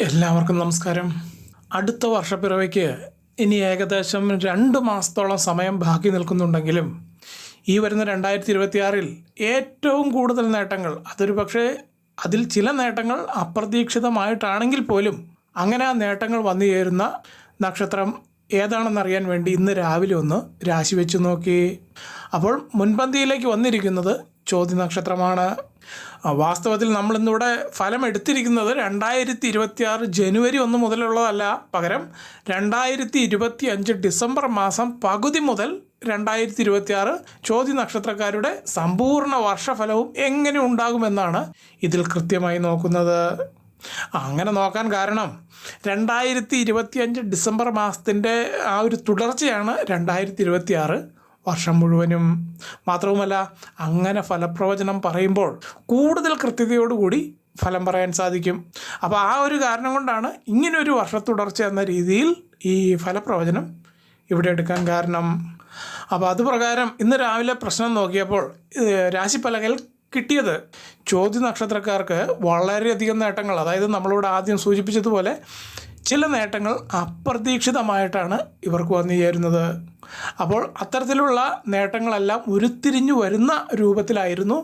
എല്ലാവർക്കും നമസ്കാരം. അടുത്ത വർഷപ്പിറവിക്ക് ഇനി ഏകദേശം 2 മാസത്തോളം സമയം ബാക്കി നിൽക്കുന്നുണ്ടെങ്കിലും ഈ വരുന്ന 2026-ൽ ഏറ്റവും കൂടുതൽ നേട്ടങ്ങൾ, അതൊരു പക്ഷേ അതിൽ ചില നേട്ടങ്ങൾ അപ്രതീക്ഷിതമായിട്ടാണെങ്കിൽ പോലും അങ്ങനെ ആ നേട്ടങ്ങൾ വന്നു ചേരുന്ന നക്ഷത്രം ഏതാണെന്നറിയാൻ വേണ്ടി ഇന്ന് രാവിലെ ഒന്ന് രാശി വെച്ച് നോക്കി. അപ്പോൾ മുൻപന്തിയിലേക്ക് വന്നിരിക്കുന്നത് ചോതി നക്ഷത്രമാണ്. വാസ്തവത്തിൽ നമ്മളിന്നിവിടെ ഫലം എടുത്തിരിക്കുന്നത് 2026 ജനുവരി 1 മുതലുള്ളതല്ല, പകരം 2025 ഡിസംബർ മാസം പകുതി മുതൽ 2026 ചോതി നക്ഷത്രക്കാരുടെ സമ്പൂർണ്ണ വർഷഫലവും എങ്ങനെ ഉണ്ടാകുമെന്നാണ് ഇതിൽ കൃത്യമായി നോക്കുന്നത്. അങ്ങനെ നോക്കാൻ കാരണം 2025 ഡിസംബർ മാസത്തിൻ്റെ ആ ഒരു തുടർച്ചയാണ് 2026 വർഷം മുഴുവനും. മാത്രവുമല്ല, അങ്ങനെ ഫലപ്രവചനം പറയുമ്പോൾ കൂടുതൽ കൃത്യതയോടുകൂടി ഫലം പറയാൻ സാധിക്കും. അപ്പോൾ ആ ഒരു കാരണം കൊണ്ടാണ് ഇങ്ങനൊരു വർഷത്തുടർച്ച എന്ന രീതിയിൽ ഈ ഫലപ്രവചനം ഇവിടെ എടുക്കാൻ കാരണം. അപ്പോൾ അതുപ്രകാരം ഇന്ന് രാവിലെ പ്രശ്നം നോക്കിയപ്പോൾ രാശിഫലകയിൽ കിട്ടിയത് ചോതി നക്ഷത്രക്കാർക്ക് വളരെയധികം നേട്ടങ്ങൾ, അതായത് നമ്മളിവിടെ ആദ്യം സൂചിപ്പിച്ചതുപോലെ ചില നേട്ടങ്ങൾ അപ്രതീക്ഷിതമായിട്ടാണ് ഇവർക്ക് വന്നു ചേരുന്നത്. അപ്പോൾ അത്തരത്തിലുള്ള നേട്ടങ്ങളെല്ലാം ഉരുത്തിരിഞ്ഞു വരുന്ന രൂപത്തിലായിരുന്നു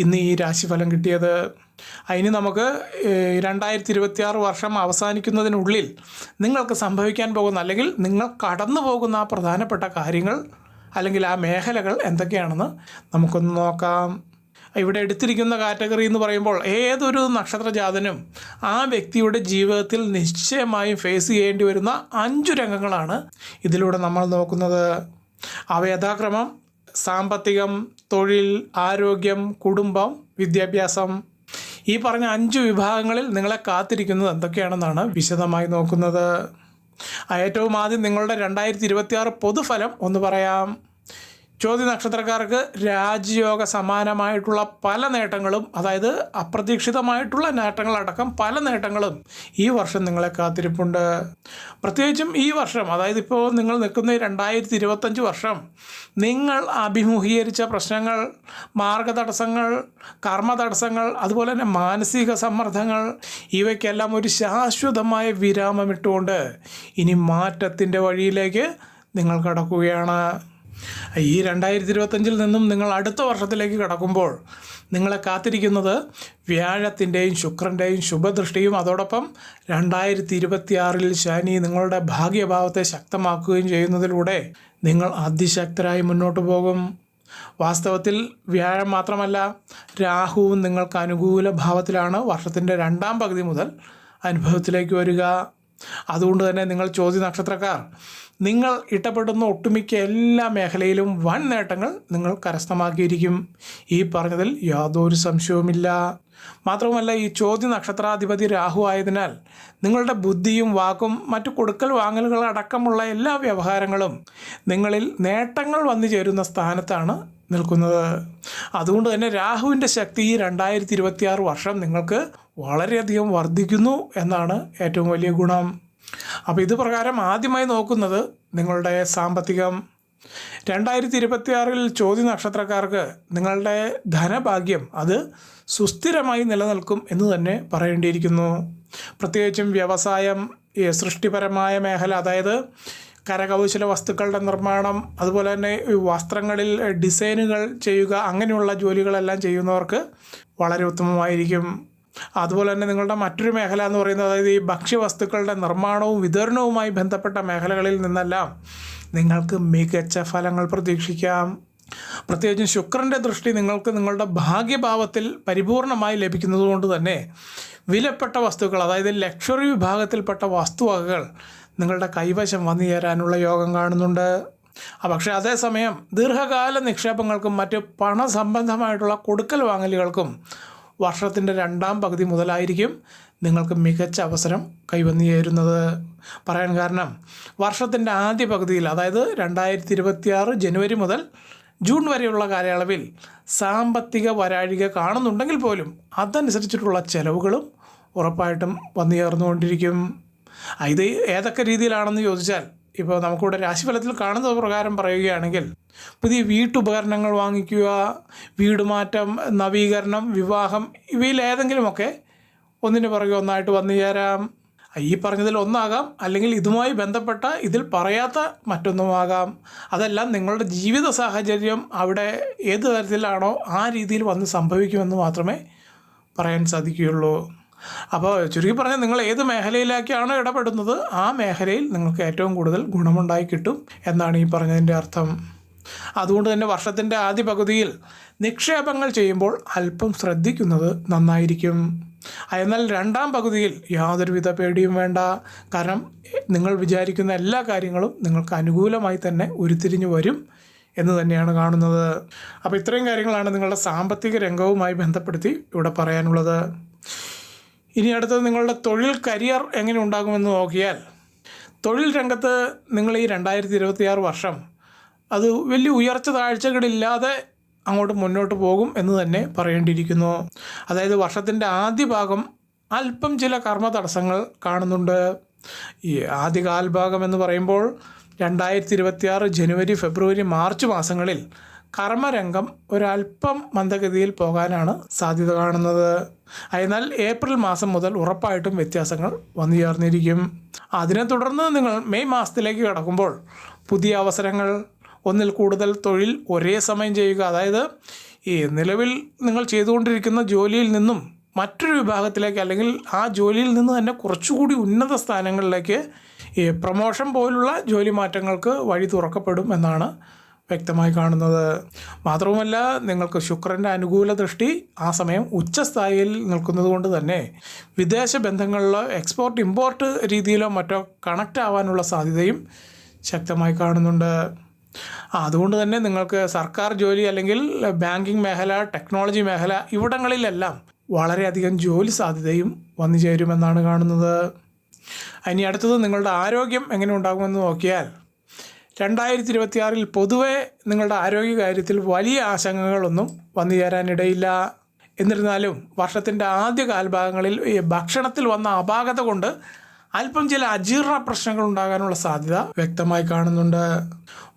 ഇന്ന് ഈ രാശിഫലം കിട്ടിയത്. അതിന് നമുക്ക് 2026 വർഷം അവസാനിക്കുന്നതിനുള്ളിൽ നിങ്ങൾക്ക് സംഭവിക്കാൻ പോകുന്ന, അല്ലെങ്കിൽ നിങ്ങൾ കടന്നു പോകുന്ന ആ പ്രധാനപ്പെട്ട കാര്യങ്ങൾ അല്ലെങ്കിൽ ആ മേഖലകൾ എന്തൊക്കെയാണെന്ന് നമുക്കൊന്ന് നോക്കാം. ഇവിടെ എടുത്തിരിക്കുന്ന കാറ്റഗറി എന്ന് പറയുമ്പോൾ ഏതൊരു നക്ഷത്രജാതനും ആ വ്യക്തിയുടെ ജീവിതത്തിൽ നിശ്ചയമായും ഫേസ് ചെയ്യേണ്ടി വരുന്ന 5 രംഗങ്ങളാണ് ഇതിലൂടെ നമ്മൾ നോക്കുന്നത്. അവ യഥാക്രമം സാമ്പത്തികം, തൊഴിൽ, ആരോഗ്യം, കുടുംബം, വിദ്യാഭ്യാസം. ഈ പറഞ്ഞ 5 വിഭാഗങ്ങളിൽ നിങ്ങളെ കാത്തിരിക്കുന്നത് എന്തൊക്കെയാണെന്നാണ് വിശദമായി നോക്കുന്നത്. ഏറ്റവും ആദ്യം നിങ്ങളുടെ 2026 പൊതുഫലം ഒന്ന് പറയാം. ചോതി നക്ഷത്രക്കാർക്ക് രാജയോഗ സമാനമായിട്ടുള്ള പല നേട്ടങ്ങളും, അതായത് അപ്രതീക്ഷിതമായിട്ടുള്ള നേട്ടങ്ങളടക്കം പല നേട്ടങ്ങളും ഈ വർഷം നിങ്ങളെ കാത്തിരിപ്പുണ്ട്. പ്രത്യേകിച്ചും ഈ വർഷം, അതായത് ഇപ്പോൾ നിങ്ങൾ നിൽക്കുന്ന 2025 വർഷം നിങ്ങൾ അഭിമുഖീകരിച്ച പ്രശ്നങ്ങൾ, മാർഗതടസ്സങ്ങൾ, കർമ്മതടസ്സങ്ങൾ, അതുപോലെ തന്നെ മാനസിക സമ്മർദ്ദങ്ങൾ, ഇവയ്ക്കെല്ലാം ഒരു ശാശ്വതമായ വിരാമമിട്ടുകൊണ്ട് ഇനി മാറ്റത്തിൻ്റെ വഴിയിലേക്ക് നിങ്ങൾ കടക്കുകയാണ്. ഈ 2025 നിന്നും നിങ്ങൾ അടുത്ത വർഷത്തിലേക്ക് കടക്കുമ്പോൾ നിങ്ങളെ കാത്തിരിക്കുന്നത് വ്യാഴത്തിൻ്റെയും ശുക്രൻ്റെയും ശുഭദൃഷ്ടിയും, അതോടൊപ്പം 2026 ശനി നിങ്ങളുടെ ഭാഗ്യഭാവത്തെ ശക്തമാക്കുകയും ചെയ്യുന്നതിലൂടെ നിങ്ങൾ അതിശക്തരായി മുന്നോട്ട് പോകും. വാസ്തവത്തിൽ വ്യാഴം മാത്രമല്ല, രാഹുവും നിങ്ങൾക്ക് അനുകൂല ഭാവത്തിലാണ് വർഷത്തിൻ്റെ 2ാം പകുതി മുതൽ അനുഭവത്തിലേക്ക് വരിക. അതുകൊണ്ട് തന്നെ നിങ്ങൾ ചോതി നക്ഷത്രക്കാർ നിങ്ങൾ ഇഷ്ടപ്പെടുന്ന ഒട്ടുമിക്ക എല്ലാ മേഖലയിലും വൻ നേട്ടങ്ങൾ നിങ്ങൾ കരസ്ഥമാക്കിയിരിക്കും. ഈ പറഞ്ഞതിൽ യാതൊരു സംശയവുമില്ല. മാത്രവുമല്ല, ഈ ചോതി നക്ഷത്രാധിപതി രാഹു ആയതിനാൽ നിങ്ങളുടെ ബുദ്ധിയും വാക്കും മറ്റു കൊടുക്കൽ വാങ്ങലുകൾ അടക്കമുള്ള എല്ലാ വ്യവഹാരങ്ങളും നിങ്ങളിൽ നേട്ടങ്ങൾ വന്നു ചേരുന്ന സ്ഥാനത്താണ് നിൽക്കുന്നത്. അതുകൊണ്ട് തന്നെ രാഹുവിൻ്റെ ശക്തി ഈ 2026 വർഷം നിങ്ങൾക്ക് വളരെയധികം വർദ്ധിക്കുന്നു എന്നാണ് ഏറ്റവും വലിയ ഗുണം. അപ്പോൾ ഇത് പ്രകാരം ആദ്യമായി നോക്കുന്നത് നിങ്ങളുടെ സാമ്പത്തികം. 2026 ചോതി നക്ഷത്രക്കാർക്ക് നിങ്ങളുടെ ധനഭാഗ്യം അത് സുസ്ഥിരമായി നിലനിൽക്കും എന്ന് തന്നെ പറയേണ്ടിയിരിക്കുന്നു. പ്രത്യേകിച്ചും വ്യവസായം, സൃഷ്ടിപരമായ മേഖല, അതായത് കരകൗശല വസ്തുക്കളുടെ നിർമ്മാണം, അതുപോലെ തന്നെ വസ്ത്രങ്ങളിൽ ഡിസൈനുകൾ ചെയ്യുക, അങ്ങനെയുള്ള ജോലികളെല്ലാം ചെയ്യുന്നവർക്ക് വളരെ ഉത്തമമായിരിക്കും. അതുപോലെ തന്നെ നിങ്ങളുടെ മറ്റൊരു മേഖല എന്ന് പറയുന്നത്, അതായത് ഈ ഭക്ഷ്യവസ്തുക്കളുടെ നിർമ്മാണവും വിതരണവുമായി ബന്ധപ്പെട്ട മേഖലകളിൽ നിന്നെല്ലാം നിങ്ങൾക്ക് മികച്ച ഫലങ്ങൾ പ്രതീക്ഷിക്കാം. പ്രത്യേകിച്ചും ശുക്രൻ്റെ ദൃഷ്ടി നിങ്ങൾക്ക് നിങ്ങളുടെ ഭാഗ്യഭാവത്തിൽ പരിപൂർണമായി ലഭിക്കുന്നത് കൊണ്ട് തന്നെ വിലപ്പെട്ട വസ്തുക്കൾ, അതായത് ലക്ഷറി വിഭാഗത്തിൽപ്പെട്ട വസ്തുവകകൾ നിങ്ങളുടെ കൈവശം വന്നു ചേരാനുള്ള യോഗം കാണുന്നുണ്ട്. പക്ഷേ അതേസമയം ദീർഘകാല നിക്ഷേപങ്ങൾക്കും മറ്റ് പണസംബന്ധമായിട്ടുള്ള കൊടുക്കൽ വാങ്ങലുകൾക്കും വർഷത്തിൻ്റെ 2ാം പകുതി മുതലായിരിക്കും നിങ്ങൾക്ക് മികച്ച അവസരം കൈവന്നു ചേരുന്നത്. പറയാൻ കാരണം, വർഷത്തിൻ്റെ ആദ്യ പകുതിയിൽ, അതായത് 2026 ജനുവരി മുതൽ ജൂൺ വരെയുള്ള കാലയളവിൽ സാമ്പത്തിക വരാഴിക കാണുന്നുണ്ടെങ്കിൽ പോലും അതനുസരിച്ചിട്ടുള്ള ചെലവുകളും ഉറപ്പായിട്ടും വന്നു ചേർന്നുകൊണ്ടിരിക്കും. ഇത് ഏതൊക്കെ രീതിയിലാണെന്ന് ചോദിച്ചാൽ, ഇപ്പോൾ നമുക്കിവിടെ രാശിഫലത്തിൽ കാണുന്നത് പ്രകാരം പറയുകയാണെങ്കിൽ, പുതിയ വീട്ടുപകരണങ്ങൾ വാങ്ങിക്കുക, വീട് മാറ്റം, നവീകരണം, വിവാഹം, ഇവയിൽ ഏതെങ്കിലുമൊക്കെ ഒന്നിന് പുറകെ ഒന്നായിട്ട് വന്നു ചേരാം. ഈ പറഞ്ഞതിൽ ഒന്നാകാം, അല്ലെങ്കിൽ ഇതുമായി ബന്ധപ്പെട്ട ഇതിൽ പറയാത്ത മറ്റൊന്നുമാകാം. അതെല്ലാം നിങ്ങളുടെ ജീവിത സാഹചര്യം അവിടെ ഏത് തരത്തിലാണോ ആ രീതിയിൽ വന്ന് സംഭവിക്കുമെന്ന് മാത്രമേ പറയാൻ സാധിക്കുകയുള്ളൂ. അപ്പോൾ ചുരുക്കി പറഞ്ഞാൽ നിങ്ങൾ ഏത് മേഖലയിലേക്കാണോ ഇടപെടുന്നത് ആ മേഖലയിൽ നിങ്ങൾക്ക് ഏറ്റവും കൂടുതൽ ഗുണമുണ്ടായി കിട്ടും എന്നാണ് ഈ പറഞ്ഞതിൻ്റെ അർത്ഥം. അതുകൊണ്ട് തന്നെ വർഷത്തിൻ്റെ ആദ്യ പകുതിയിൽ നിക്ഷേപങ്ങൾ ചെയ്യുമ്പോൾ അല്പം ശ്രദ്ധിക്കുന്നത് നന്നായിരിക്കും. എന്നാൽ രണ്ടാം പകുതിയിൽ യാതൊരുവിധ പേടിയും വേണ്ട. കാരണം നിങ്ങൾ വിചാരിക്കുന്ന എല്ലാ കാര്യങ്ങളും നിങ്ങൾക്ക് അനുകൂലമായി തന്നെ ഉരുത്തിരിഞ്ഞു വരും എന്ന് തന്നെയാണ് കാണുന്നത്. അപ്പോൾ ഇത്രയും കാര്യങ്ങളാണ് നിങ്ങളുടെ സാമ്പത്തിക രംഗവുമായി ബന്ധപ്പെടുത്തി ഇവിടെ പറയാനുള്ളത്. ഇനി അടുത്തത് നിങ്ങളുടെ തൊഴിൽ കരിയർ എങ്ങനെ ഉണ്ടാകുമെന്ന് നോക്കിയാൽ, തൊഴിൽ രംഗത്ത് നിങ്ങൾ ഈ 2026 വർഷം അത് വലിയ ഉയർച്ച താഴ്ചകളില്ലാതെ അങ്ങോട്ട് മുന്നോട്ട് പോകും എന്ന് തന്നെ പറയേണ്ടിയിരിക്കുന്നു. അതായത് വർഷത്തിൻ്റെ ആദ്യ ഭാഗം അല്പം ചില കർമ്മ തടസ്സങ്ങൾ കാണുന്നുണ്ട്. ഈ ആദ്യ കാൽഭാഗം എന്ന് പറയുമ്പോൾ 2026 ജനുവരി, ഫെബ്രുവരി, മാർച്ച് മാസങ്ങളിൽ കർമ്മരംഗം ഒരല്പം മന്ദഗതിയിൽ പോകാനാണ് സാധ്യത കാണുന്നത്. എന്നാൽ ഏപ്രിൽ മാസം മുതൽ ഉറപ്പായിട്ടും വ്യത്യാസങ്ങൾ വന്നു ചേർന്നിരിക്കും. അതിനെ തുടർന്ന് നിങ്ങൾ മെയ് മാസത്തിലേക്ക് കടക്കുമ്പോൾ പുതിയ അവസരങ്ങൾ, ഒന്നിൽ കൂടുതൽ തൊഴിൽ ഒരേ സമയം ചെയ്യുക, അതായത് ഈ നിലവിൽ നിങ്ങൾ ചെയ്തുകൊണ്ടിരിക്കുന്ന ജോലിയിൽ നിന്നും മറ്റൊരു വിഭാഗത്തിലേക്ക്, അല്ലെങ്കിൽ ആ ജോലിയിൽ നിന്ന് തന്നെ കുറച്ചുകൂടി ഉന്നത സ്ഥാനങ്ങളിലേക്ക് ഈ പ്രൊമോഷൻ പോലുള്ള ജോലി മാറ്റങ്ങൾക്ക് വഴി തുറക്കപ്പെടും എന്നാണ് വ്യക്തമായി കാണുന്നത്. മാത്രവുമല്ല, നിങ്ങൾക്ക് ശുക്രൻ്റെ അനുകൂല ദൃഷ്ടി ആ സമയം ഉച്ചസ്ഥായിയിൽ നിൽക്കുന്നത് കൊണ്ട് തന്നെ വിദേശ ബന്ധങ്ങളിലോ എക്സ്പോർട്ട് ഇമ്പോർട്ട് രീതിയിലോ മറ്റോ കണക്റ്റ് ആവാനുള്ള സാധ്യതയും ശക്തമായി കാണുന്നുണ്ട്. അതുകൊണ്ട് തന്നെ നിങ്ങൾക്ക് സർക്കാർ ജോലി, അല്ലെങ്കിൽ ബാങ്കിങ് മേഖല, ടെക്നോളജി മേഖല, ഇവിടങ്ങളിലെല്ലാം വളരെയധികം ജോലി സാധ്യതയും വന്നു ചേരുമെന്നാണ് കാണുന്നത്. ഇനി അടുത്തത് നിങ്ങളുടെ ആരോഗ്യം എങ്ങനെ ഉണ്ടാകുമെന്ന് നോക്കിയാൽ, 2026 പൊതുവെ നിങ്ങളുടെ ആരോഗ്യ കാര്യത്തിൽ വലിയ ആശങ്കകളൊന്നും വന്നു ചേരാനിടയില്ല. എന്നിരുന്നാലും വർഷത്തിൻ്റെ ആദ്യ കാൽഭാഗങ്ങളിൽ ഈ ഭക്ഷണത്തിൽ വന്ന അപാകത കൊണ്ട് അല്പം ചില അജീർണ പ്രശ്നങ്ങൾ ഉണ്ടാകാനുള്ള സാധ്യത വ്യക്തമായി കാണുന്നുണ്ട്.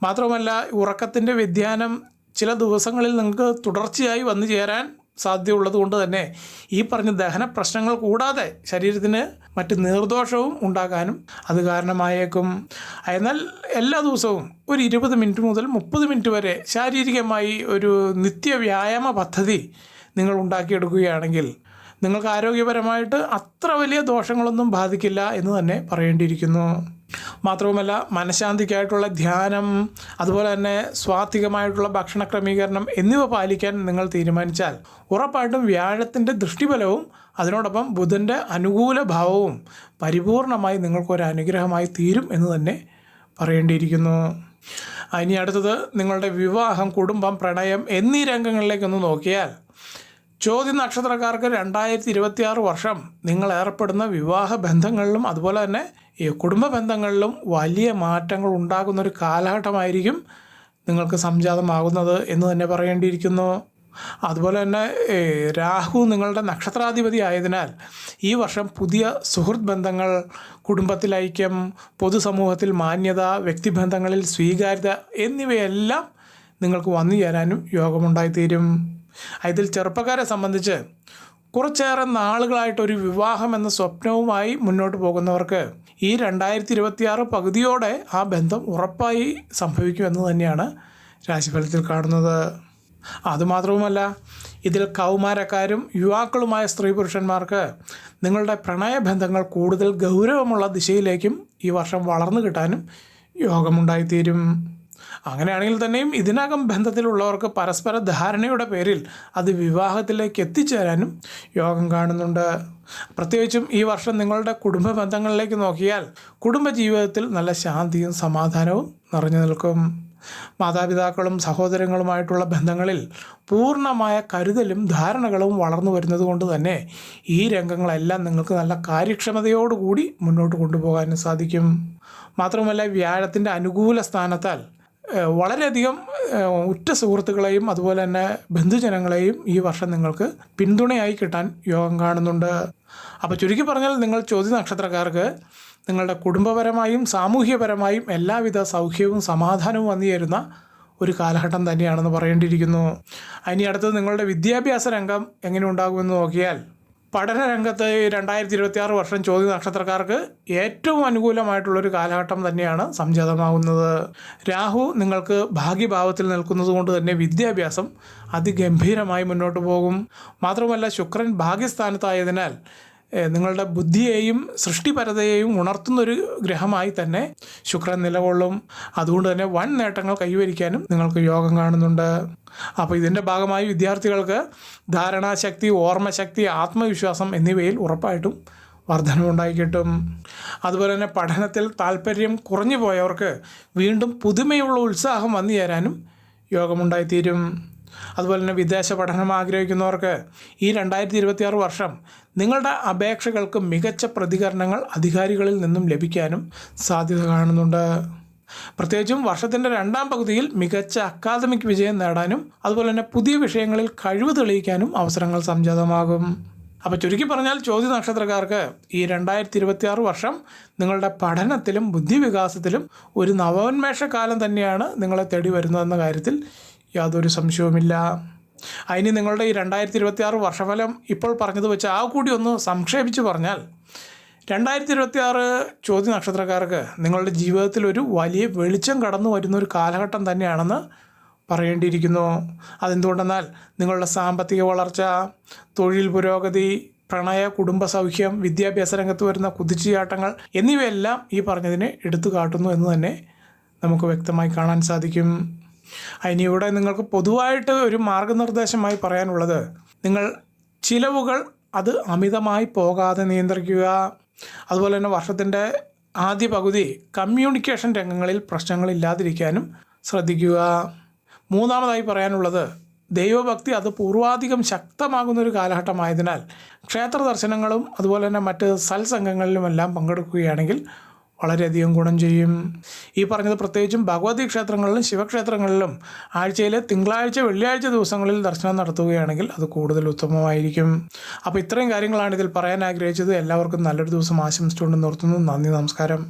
മാത്രമല്ല, ഉറക്കത്തിൻ്റെ വ്യതിയാനം ചില ദിവസങ്ങളിൽ നിങ്ങൾക്ക് തുടർച്ചയായി വന്നു ചേരാൻ സാധ്യതയുള്ളത് കൊണ്ട് തന്നെ ഈ പറഞ്ഞ ദഹന പ്രശ്നങ്ങൾ കൂടാതെ ശരീരത്തിന് മറ്റ് നീർദോഷവും ഉണ്ടാകാനും അത് കാരണമായേക്കും. എന്നാൽ എല്ലാ ദിവസവും ഒരു 20 മിനിറ്റ് മുതൽ 30 മിനിറ്റ് വരെ ശാരീരികമായി ഒരു നിത്യവ്യായാമ പദ്ധതി നിങ്ങൾ ഉണ്ടാക്കിയെടുക്കുകയാണെങ്കിൽ നിങ്ങൾക്ക് ആരോഗ്യപരമായിട്ട് അത്ര വലിയ ദോഷങ്ങളൊന്നും ബാധിക്കില്ല എന്ന് തന്നെ പറയേണ്ടിയിരിക്കുന്നു. മാത്രവുമല്ല, മനഃശാന്തിക്കായിട്ടുള്ള ധ്യാനം, അതുപോലെ തന്നെ സ്വാത്വികമായിട്ടുള്ള ഭക്ഷണ ക്രമീകരണം എന്നിവ പാലിക്കാൻ നിങ്ങൾ തീരുമാനിച്ചാൽ ഉറപ്പായിട്ടും വ്യാഴത്തിൻ്റെ ദൃഷ്ടിബലവും അതിനോടൊപ്പം ബുധൻ്റെ അനുകൂല ഭാവവും പരിപൂർണമായി നിങ്ങൾക്കൊരു അനുഗ്രഹമായി തീരും എന്ന് തന്നെ പറയേണ്ടിയിരിക്കുന്നു. ഇനി അടുത്തത് നിങ്ങളുടെ വിവാഹം, കുടുംബം, പ്രണയം എന്നീ രംഗങ്ങളിലേക്കൊന്ന് നോക്കിയാൽ, ചോതി നക്ഷത്രക്കാർക്ക് 2026 വർഷം നിങ്ങൾ ഏർപ്പെടുന്ന വിവാഹ ബന്ധങ്ങളിലും അതുപോലെ തന്നെ ഈ കുടുംബ ബന്ധങ്ങളിലും വലിയ മാറ്റങ്ങൾ ഉണ്ടാകുന്നൊരു കാലഘട്ടമായിരിക്കും നിങ്ങൾക്ക് സംജാതമാകുന്നത് എന്ന് തന്നെ പറയേണ്ടിയിരിക്കുന്നു. അതുപോലെ തന്നെ രാഹു നിങ്ങളുടെ നക്ഷത്രാധിപതി ആയതിനാൽ ഈ വർഷം പുതിയ സുഹൃത്ത് ബന്ധങ്ങൾ, കുടുംബത്തിൽ ഐക്യം, പൊതുസമൂഹത്തിൽ മാന്യത, വ്യക്തിബന്ധങ്ങളിൽ സ്വീകാര്യത എന്നിവയെല്ലാം നിങ്ങൾക്ക് വന്നു ചേരാനും യോഗമുണ്ടായിത്തീരും. ഇതിൽ ചെറുപ്പക്കാരെ സംബന്ധിച്ച് കുറച്ചേറെ നാളുകളായിട്ടൊരു വിവാഹം എന്ന സ്വപ്നവുമായി മുന്നോട്ട് പോകുന്നവർക്ക് ഈ 2026 പകുതിയോടെ ആ ബന്ധം ഉറപ്പായി സംഭവിക്കുമെന്ന് തന്നെയാണ് രാശിഫലത്തിൽ കാണുന്നത്. അതുമാത്രവുമല്ല, ഇതിൽ കൗമാരക്കാരും യുവാക്കളുമായ സ്ത്രീ പുരുഷന്മാർക്ക് നിങ്ങളുടെ പ്രണയബന്ധങ്ങൾ കൂടുതൽ ഗൗരവമുള്ള ദിശയിലേക്കും ഈ വർഷം വളർന്നു കിട്ടാനും യോഗമുണ്ടായിത്തീരും. അങ്ങനെയാണെങ്കിൽ തന്നെയും ഇതിനകം ബന്ധത്തിലുള്ളവർക്ക് പരസ്പര ധാരണയുടെ പേരിൽ അത് വിവാഹത്തിലേക്ക് എത്തിച്ചേരാനും യോഗം കാണുന്നുണ്ട്. പ്രത്യേകിച്ചും ഈ വർഷം നിങ്ങളുടെ കുടുംബ ബന്ധങ്ങളിലേക്ക് നോക്കിയാൽ കുടുംബജീവിതത്തിൽ നല്ല ശാന്തിയും സമാധാനവും നിറഞ്ഞു നിൽക്കും. മാതാപിതാക്കളും സഹോദരങ്ങളുമായിട്ടുള്ള ബന്ധങ്ങളിൽ പൂർണ്ണമായ കരുതലും ധാരണകളും വളർന്നു വരുന്നത് കൊണ്ട് തന്നെ ഈ രംഗങ്ങളെല്ലാം നിങ്ങൾക്ക് നല്ല കാര്യക്ഷമതയോടുകൂടി മുന്നോട്ട് കൊണ്ടുപോകാനും സാധിക്കും. മാത്രമല്ല, വ്യാഴത്തിൻ്റെ അനുകൂല സ്ഥാനത്താൽ വളരെയധികം ഉറ്റ സുഹൃത്തുക്കളെയും അതുപോലെ തന്നെ ബന്ധുജനങ്ങളെയും ഈ വർഷം നിങ്ങൾക്ക് പിന്തുണയായി കിട്ടാൻ യോഗം കാണുന്നുണ്ട്. അപ്പോൾ ചുരുക്കി പറഞ്ഞാൽ, നിങ്ങൾ ചോതി നക്ഷത്രക്കാർക്ക് നിങ്ങളുടെ കുടുംബപരമായും സാമൂഹ്യപരമായും എല്ലാവിധ സൗഖ്യവും സമാധാനവും വന്നു ചേരുന്ന ഒരു കാലഘട്ടം തന്നെയാണെന്ന് പറയേണ്ടിയിരിക്കുന്നു. ഇനി അടുത്തത് നിങ്ങളുടെ വിദ്യാഭ്യാസ രംഗം എങ്ങനെ ഉണ്ടാകുമെന്ന് നോക്കിയാൽ, പഠന രംഗത്ത് 2026 വർഷം ചോദ്യ നക്ഷത്രക്കാർക്ക് ഏറ്റവും അനുകൂലമായിട്ടുള്ളൊരു കാലഘട്ടം തന്നെയാണ് സംജാതമാകുന്നത്. രാഹു നിങ്ങൾക്ക് ഭാഗ്യഭാവത്തിൽ നിൽക്കുന്നത് കൊണ്ട് തന്നെ വിദ്യാഭ്യാസം അതിഗംഭീരമായി മുന്നോട്ട് പോകും. മാത്രമല്ല ശുക്രൻ ഭാഗ്യസ്ഥാനത്തായതിനാൽ നിങ്ങളുടെ ബുദ്ധിയെയും സൃഷ്ടിപരതയെയും ഉണർത്തുന്നൊരു ഗ്രഹമായി തന്നെ ശുക്രൻ നിലകൊള്ളും. അതുകൊണ്ട് തന്നെ വൻ നേട്ടങ്ങൾ കൈവരിക്കാനും നിങ്ങൾക്ക് യോഗം കാണുന്നുണ്ട്. അപ്പോൾ ഇതിൻ്റെ ഭാഗമായി വിദ്യാർത്ഥികൾക്ക് ധാരണാശക്തി, ഓർമ്മശക്തി, ആത്മവിശ്വാസം എന്നിവയിൽ ഉറപ്പായിട്ടും വർധനവുണ്ടായി കിട്ടും. അതുപോലെ തന്നെ പഠനത്തിൽ താല്പര്യം കുറഞ്ഞു പോയവർക്ക് വീണ്ടും പുതുമയുള്ള ഉത്സാഹം വന്നു ചേരാനും യോഗമുണ്ടായിത്തീരും. അതുപോലെ തന്നെ വിദേശ പഠനം ആഗ്രഹിക്കുന്നവർക്ക് ഈ 2026 വർഷം നിങ്ങളുടെ അപേക്ഷകൾക്ക് മികച്ച പ്രതികരണങ്ങൾ അധികാരികളിൽ നിന്നും ലഭിക്കാനും സാധ്യത കാണുന്നുണ്ട്. പ്രത്യേകിച്ചും വർഷത്തിൻ്റെ രണ്ടാം പകുതിയിൽ മികച്ച അക്കാദമിക് വിജയം നേടാനും അതുപോലെ തന്നെ പുതിയ വിഷയങ്ങളിൽ കഴിവ് തെളിയിക്കാനും അവസരങ്ങൾ സംജാതമാകും. അപ്പോൾ ചുരുക്കി പറഞ്ഞാൽ ചോദ്യ നക്ഷത്രക്കാർക്ക് ഈ 2026 വർഷം നിങ്ങളുടെ പഠനത്തിലും ബുദ്ധിവികാസത്തിലും ഒരു നവോന്മേഷ കാലം തന്നെയാണ് നിങ്ങളെ തേടി വരുന്നതെന്ന കാര്യത്തിൽ യാതൊരു സംശയവുമില്ല. അതിന് നിങ്ങളുടെ ഈ 2026 വർഷഫലം ഇപ്പോൾ പറഞ്ഞത് വെച്ച് ആ കൂടി ഒന്ന് സംക്ഷേപിച്ച് പറഞ്ഞാൽ 2026 ചോദ്യ നക്ഷത്രക്കാർക്ക് നിങ്ങളുടെ ജീവിതത്തിൽ ഒരു വലിയ വെളിച്ചം കടന്നു വരുന്നൊരു കാലഘട്ടം തന്നെയാണെന്ന് പറയേണ്ടിയിരിക്കുന്നു. അതെന്തുകൊണ്ടെന്നാൽ നിങ്ങളുടെ സാമ്പത്തിക വളർച്ച, തൊഴിൽ പുരോഗതി, പ്രണയ കുടുംബ സൗഖ്യം, വിദ്യാഭ്യാസ രംഗത്ത് വരുന്ന കുതിച്ചുചാട്ടങ്ങൾ എന്നിവയെല്ലാം ഈ പറഞ്ഞതിനെ എടുത്തു കാട്ടുന്നു എന്ന് തന്നെ നമുക്ക് വ്യക്തമായി കാണാൻ സാധിക്കും. അതിനിവിടെ നിങ്ങൾക്ക് പൊതുവായിട്ട് ഒരു മാർഗനിർദ്ദേശമായി പറയാനുള്ളത്, നിങ്ങൾ ചിലവുകൾ അത് അമിതമായി പോകാതെ നിയന്ത്രിക്കുക. അതുപോലെ തന്നെ വർഷത്തിൻ്റെ ആദ്യ പകുതി കമ്മ്യൂണിക്കേഷൻ രംഗങ്ങളിൽ പ്രശ്നങ്ങളില്ലാതിരിക്കാനും ശ്രദ്ധിക്കുക. മൂന്നാമതായി പറയാനുള്ളത്, ദൈവഭക്തി അത് പൂർവാധികം ശക്തമാകുന്നൊരു കാലഘട്ടമായതിനാൽ ക്ഷേത്ര ദർശനങ്ങളും അതുപോലെ തന്നെ മറ്റ് സത്സംഗങ്ങളിലുമെല്ലാം പങ്കെടുക്കുകയാണെങ്കിൽ വളരെയധികം ഗുണം ചെയ്യും. ഈ പറഞ്ഞത് പ്രത്യേകിച്ചും ഭഗവതി ക്ഷേത്രങ്ങളിലും ശിവക്ഷേത്രങ്ങളിലും ആഴ്ചയിലെ തിങ്കളാഴ്ച, വെള്ളിയാഴ്ച ദിവസങ്ങളിൽ ദർശനം നടത്തുകയാണെങ്കിൽ അത് കൂടുതൽ ഉത്തമമായിരിക്കും. അപ്പോൾ ഇത്രയും കാര്യങ്ങളാണ് ഇതിൽ പറയാൻ ആഗ്രഹിച്ചത്. എല്ലാവർക്കും നല്ലൊരു ദിവസം ആശംസിച്ചുകൊണ്ട് നിർത്തുന്നു. നന്ദി, നമസ്കാരം.